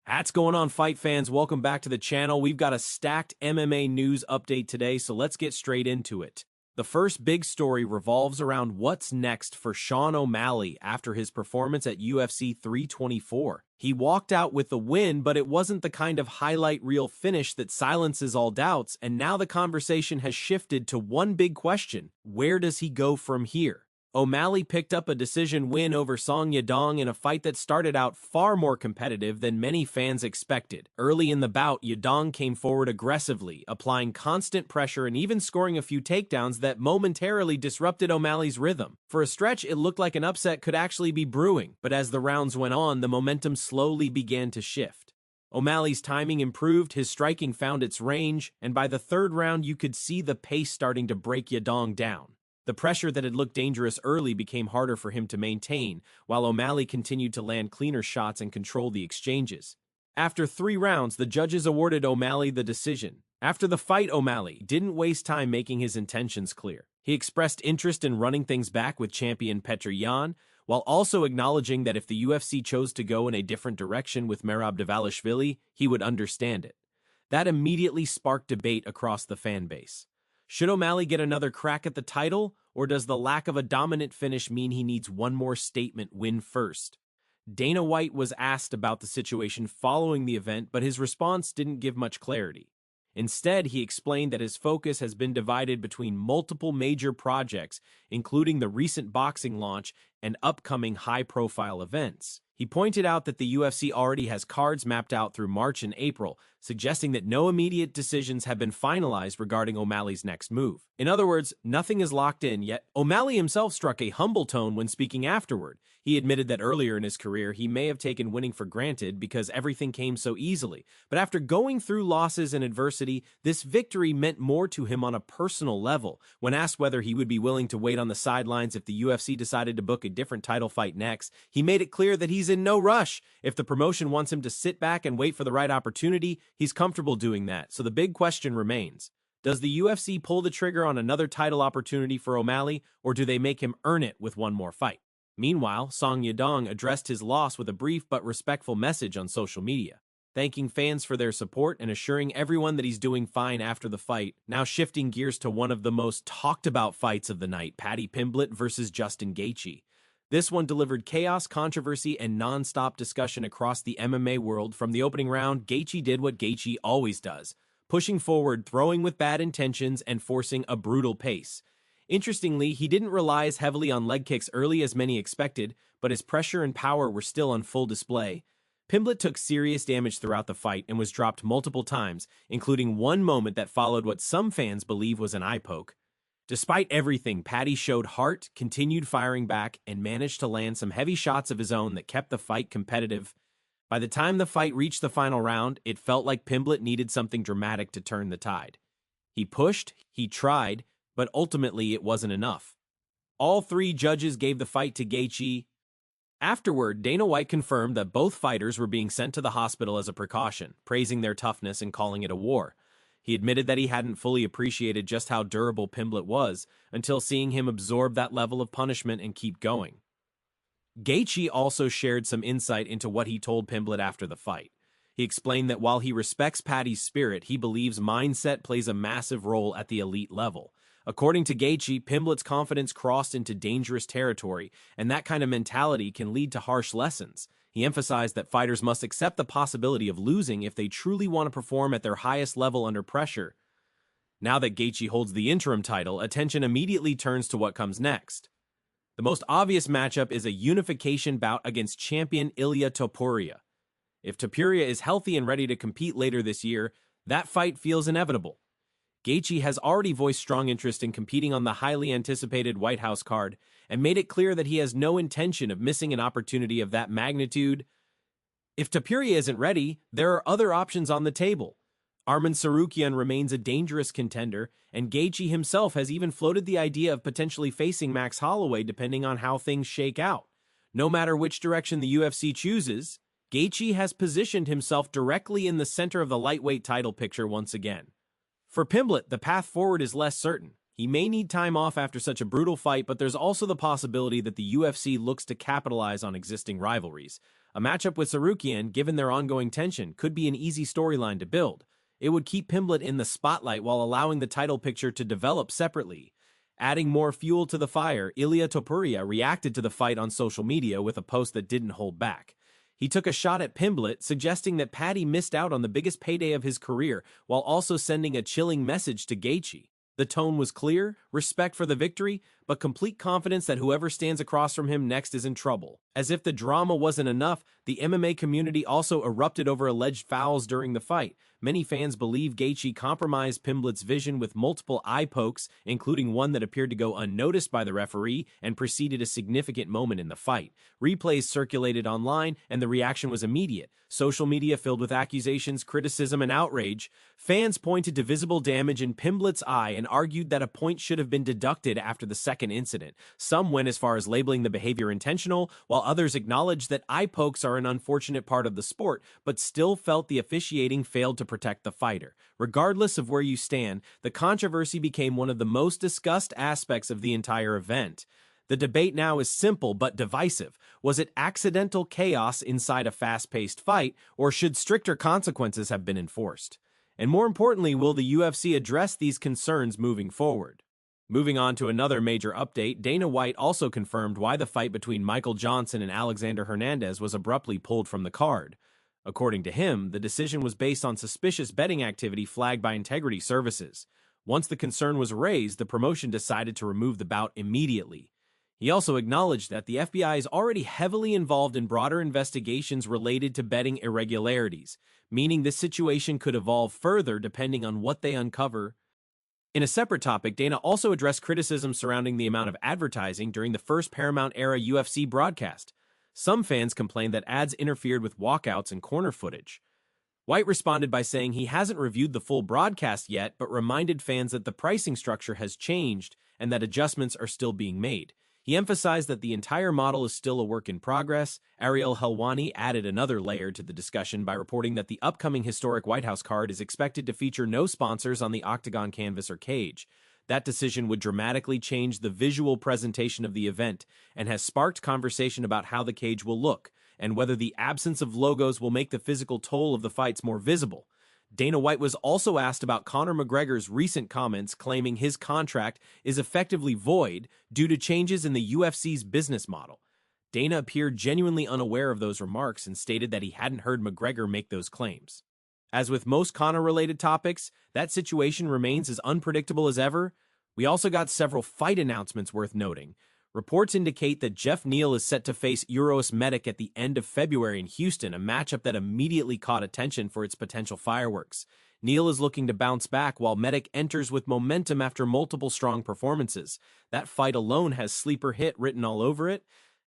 What's going on, fight fans? Welcome back to the channel. We've got a stacked MMA news update today, so let's get straight into it. The first big story revolves around what's next for Sean O'Malley after his performance at UFC 324. He walked out with the win, but it wasn't the kind of highlight reel finish that silences all doubts, and now the conversation has shifted to one big question: where does he go from here? O'Malley picked up a decision win over Song Yadong in a fight that started out far more competitive than many fans expected. Early in the bout, Yadong came forward aggressively, applying constant pressure and even scoring a few takedowns that momentarily disrupted O'Malley's rhythm. For a stretch, it looked like an upset could actually be brewing, but as the rounds went on, the momentum slowly began to shift. O'Malley's timing improved, his striking found its range, and by the third round, you could see the pace starting to break Yadong down. The pressure that had looked dangerous early became harder for him to maintain, while O'Malley continued to land cleaner shots and control the exchanges. After 3 rounds, the judges awarded O'Malley the decision. After the fight, O'Malley didn't waste time making his intentions clear. He expressed interest in running things back with champion Petr Yan, while also acknowledging that if the UFC chose to go in a different direction with Merab Dvalishvili, he would understand it. That immediately sparked debate across the fan base. Should O'Malley get another crack at the title, or does the lack of a dominant finish mean he needs one more statement win first? Dana White was asked about the situation following the event, but his response didn't give much clarity. Instead, he explained that his focus has been divided between multiple major projects, including the recent boxing launch and upcoming high-profile events. He pointed out that the UFC already has cards mapped out through March and April, suggesting that no immediate decisions have been finalized regarding O'Malley's next move. In other words, nothing is locked in yet. O'Malley himself struck a humble tone when speaking afterward. He admitted that earlier in his career, he may have taken winning for granted because everything came so easily. But after going through losses and adversity, this victory meant more to him on a personal level. When asked whether he would be willing to wait on the sidelines if the UFC decided to book a different title fight next, he made it clear that he's in no rush. If the promotion wants him to sit back and wait for the right opportunity, he's comfortable doing that. So the big question remains: does the UFC pull the trigger on another title opportunity for O'Malley, or do they make him earn it with one more fight? Meanwhile, Song Yadong addressed his loss with a brief but respectful message on social media, thanking fans for their support and assuring everyone that he's doing fine after the fight. Now shifting gears to one of the most talked about fights of the night, Paddy Pimblett versus Justin Gaethje. This one delivered chaos, controversy, and non-stop discussion across the MMA world. From the opening round, Gaethje did what Gaethje always does, pushing forward, throwing with bad intentions, and forcing a brutal pace. Interestingly, he didn't rely as heavily on leg kicks early as many expected, but his pressure and power were still on full display. Pimblett took serious damage throughout the fight and was dropped multiple times, including one moment that followed what some fans believe was an eye poke. Despite everything, Paddy showed heart, continued firing back, and managed to land some heavy shots of his own that kept the fight competitive. By the time the fight reached the final round, it felt like Pimblett needed something dramatic to turn the tide. He pushed, he tried, but ultimately it wasn't enough. All 3 judges gave the fight to Gaethje. Afterward, Dana White confirmed that both fighters were being sent to the hospital as a precaution, praising their toughness and calling it a war. He admitted that he hadn't fully appreciated just how durable Pimblett was until seeing him absorb that level of punishment and keep going. Gaethje also shared some insight into what he told Pimblett after the fight. He explained that while he respects Paddy's spirit, he believes mindset plays a massive role at the elite level. According to Gaethje, Pimblett's confidence crossed into dangerous territory, and that kind of mentality can lead to harsh lessons. He emphasized that fighters must accept the possibility of losing if they truly want to perform at their highest level under pressure. Now that Gaethje holds the interim title, attention immediately turns to what comes next. The most obvious matchup is a unification bout against champion Ilia Topuria. If Topuria is healthy and ready to compete later this year, that fight feels inevitable. Gaethje has already voiced strong interest in competing on the highly anticipated White House card and made it clear that he has no intention of missing an opportunity of that magnitude. If Topuria isn't ready, there are other options on the table. Arman Tsarukyan remains a dangerous contender, and Gaethje himself has even floated the idea of potentially facing Max Holloway depending on how things shake out. No matter which direction the UFC chooses, Gaethje has positioned himself directly in the center of the lightweight title picture once again. For Pimblett, the path forward is less certain. He may need time off after such a brutal fight, but there's also the possibility that the UFC looks to capitalize on existing rivalries. A matchup with Tsarukyan, given their ongoing tension, could be an easy storyline to build. It would keep Pimblett in the spotlight while allowing the title picture to develop separately. Adding more fuel to the fire, Ilia Topuria reacted to the fight on social media with a post that didn't hold back. He took a shot at Pimblett, suggesting that Paddy missed out on the biggest payday of his career, while also sending a chilling message to Gaethje. The tone was clear, respect for the victory, but complete confidence that whoever stands across from him next is in trouble. As if the drama wasn't enough, the MMA community also erupted over alleged fouls during the fight. Many fans believe Gaethje compromised Pimblett's vision with multiple eye pokes, including one that appeared to go unnoticed by the referee and preceded a significant moment in the fight. Replays circulated online, and the reaction was immediate. Social media filled with accusations, criticism, and outrage. Fans pointed to visible damage in Pimblett's eye and argued that a point should have been deducted after the second incident. Some went as far as labeling the behavior intentional, while others acknowledged that eye pokes are an unfortunate part of the sport, but still felt the officiating failed to protect the fighter. Regardless of where you stand, the controversy became one of the most discussed aspects of the entire event. The debate now is simple but divisive. Was it accidental chaos inside a fast-paced fight, or should stricter consequences have been enforced? And more importantly, will the UFC address these concerns moving forward? Moving on to another major update, Dana White also confirmed why the fight between Michael Johnson and Alexander Hernandez was abruptly pulled from the card. According to him, the decision was based on suspicious betting activity flagged by Integrity Services. Once the concern was raised, the promotion decided to remove the bout immediately. He also acknowledged that the FBI is already heavily involved in broader investigations related to betting irregularities, meaning this situation could evolve further depending on what they uncover. In a separate topic, Dana also addressed criticism surrounding the amount of advertising during the first Paramount-era UFC broadcast. Some fans complained that ads interfered with walkouts and corner footage. White responded by saying he hasn't reviewed the full broadcast yet, but reminded fans that the pricing structure has changed and that adjustments are still being made. He emphasized that the entire model is still a work in progress. Ariel Helwani added another layer to the discussion by reporting that the upcoming historic White House card is expected to feature no sponsors on the octagon canvas or cage. That decision would dramatically change the visual presentation of the event and has sparked conversation about how the cage will look and whether the absence of logos will make the physical toll of the fights more visible. Dana White was also asked about Conor McGregor's recent comments claiming his contract is effectively void due to changes in the UFC's business model. Dana appeared genuinely unaware of those remarks and stated that he hadn't heard McGregor make those claims. As with most Conor-related topics, that situation remains as unpredictable as ever. We also got several fight announcements worth noting. Reports indicate that Jeff Neal is set to face Uros Medic at the end of February in Houston, a matchup that immediately caught attention for its potential fireworks. Neal is looking to bounce back while Medic enters with momentum after multiple strong performances. That fight alone has sleeper hit written all over it.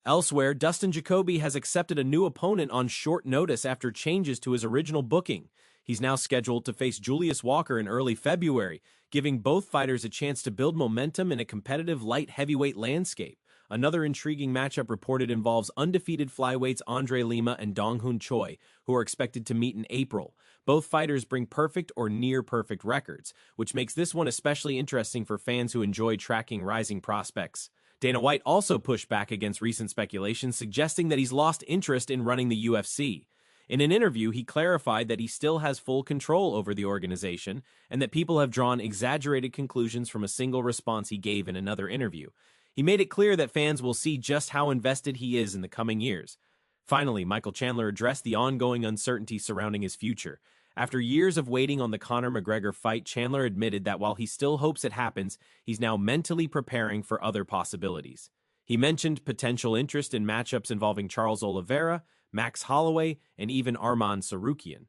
Elsewhere, Dustin Jacoby has accepted a new opponent on short notice after changes to his original booking. He's now scheduled to face Julius Walker in early February, giving both fighters a chance to build momentum in a competitive light heavyweight landscape. Another intriguing matchup reported involves undefeated flyweights Andre Lima and Dong-Hoon Choi, who are expected to meet in April. Both fighters bring perfect or near-perfect records, which makes this one especially interesting for fans who enjoy tracking rising prospects. Dana White also pushed back against recent speculation, suggesting that he's lost interest in running the UFC. In an interview, he clarified that he still has full control over the organization and that people have drawn exaggerated conclusions from a single response he gave in another interview. He made it clear that fans will see just how invested he is in the coming years. Finally, Michael Chandler addressed the ongoing uncertainty surrounding his future. After years of waiting on the Conor McGregor fight, Chandler admitted that while he still hopes it happens, he's now mentally preparing for other possibilities. He mentioned potential interest in matchups involving Charles Oliveira, Max Holloway, and even Arman Tsarukyan.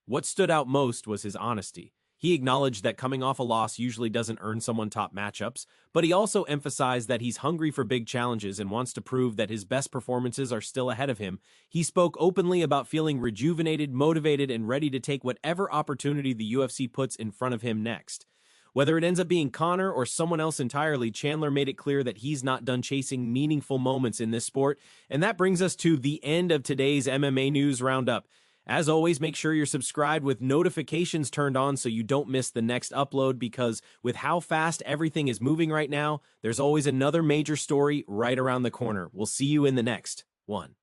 What stood out most was his honesty. He acknowledged that coming off a loss usually doesn't earn someone top matchups, but he also emphasized that he's hungry for big challenges and wants to prove that his best performances are still ahead of him. He spoke openly about feeling rejuvenated, motivated, and ready to take whatever opportunity the UFC puts in front of him next. Whether it ends up being Conor or someone else entirely, Chandler made it clear that he's not done chasing meaningful moments in this sport. And that brings us to the end of today's MMA News Roundup. As always, make sure you're subscribed with notifications turned on so you don't miss the next upload, because with how fast everything is moving right now, there's always another major story right around the corner. We'll see you in the next one.